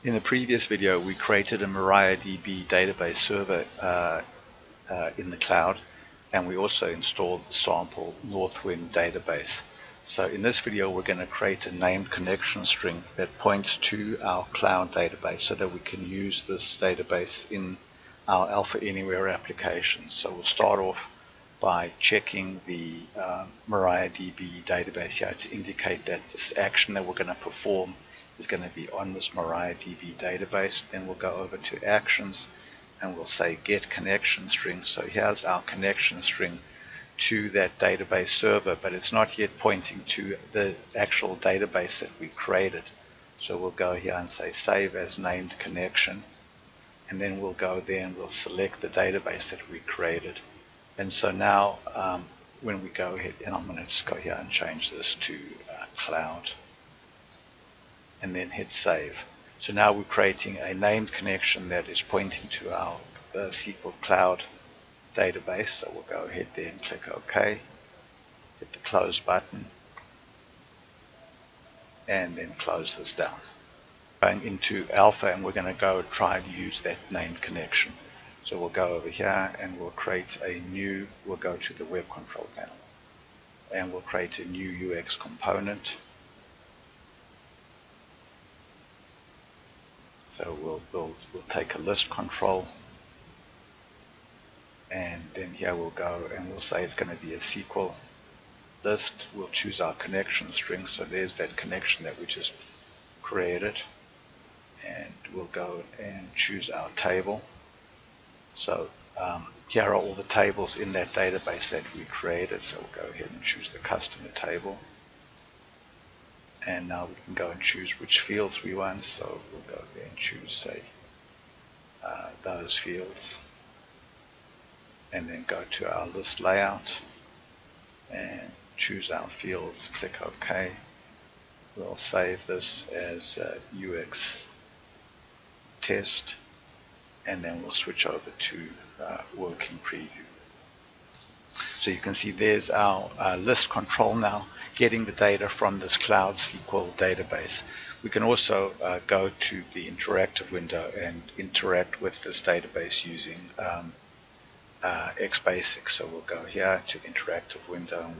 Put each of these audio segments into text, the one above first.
In the previous video, we created a MariaDB database server in the cloud, and we also installed the sample Northwind database. So in this video, we're going to create a named connection string that points to our cloud database so that we can use this database in our Alpha Anywhere application. So we'll start off by checking the MariaDB database here to indicate that this action that we're going to perform is going to be on this MariaDB database. Then we'll go over to actions and we'll say get connection string. So here's our connection string to that database server, but it's not yet pointing to the actual database that we created. So we'll go here and say save as named connection, and then we'll go there and we'll select the database that we created. And so now when we go ahead, and I'm going to just go here and change this to cloud, and then hit save. So now we're creating a named connection that is pointing to our SQL Cloud database. So we'll go ahead there and click OK, hit the close button, and then close this down. Going into Alpha, and we're going to go try and use that named connection. So we'll go over here and we'll create a new, we'll go to the web control panel, and we'll create a new UX component. So we'll take a list control, and then here we'll go and we'll say it's going to be a SQL list. We'll choose our connection string. So there's that connection that we just created, and we'll go and choose our table. So here are all the tables in that database that we created. So we'll go ahead and choose the customer table. And now we can go and choose which fields we want. So we'll go there and choose, say, those fields. And then go to our list layout and choose our fields. Click OK. We'll save this as UX test. And then we'll switch over to working preview. So you can see there's our list control now, getting the data from this Cloud SQL database. We can also go to the interactive window and interact with this database using XBasic. So we'll go here to the interactive window and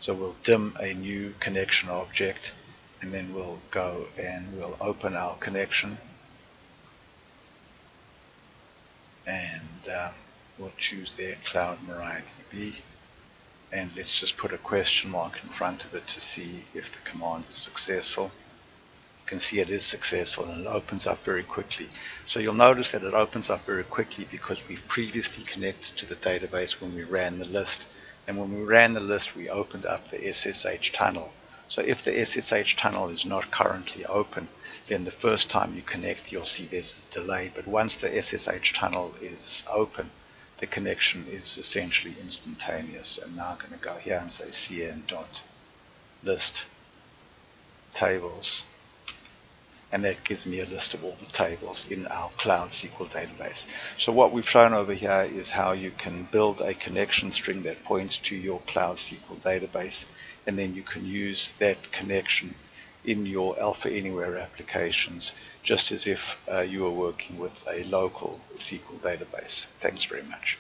we'll dim a new connection object, and then we'll go and we'll open our connection, and we'll choose there Cloud MariaDB, and let's just put a question mark in front of it to see if the command is successful. You can see it is successful, and it opens up very quickly. So you'll notice that it opens up very quickly because we've previously connected to the database when we ran the list, and when we ran the list we opened up the SSH tunnel. So if the SSH tunnel is not currently open, then the first time you connect you'll see there's a delay, but once the SSH tunnel is open, the connection is essentially instantaneous. And now I'm going to go here and say cn.list tables, and that gives me a list of all the tables in our Cloud SQL database. So what we've shown over here is how you can build a connection string that points to your Cloud SQL database, and then you can use that connection in your Alpha Anywhere applications, just as if you were working with a local SQL database. Thanks very much.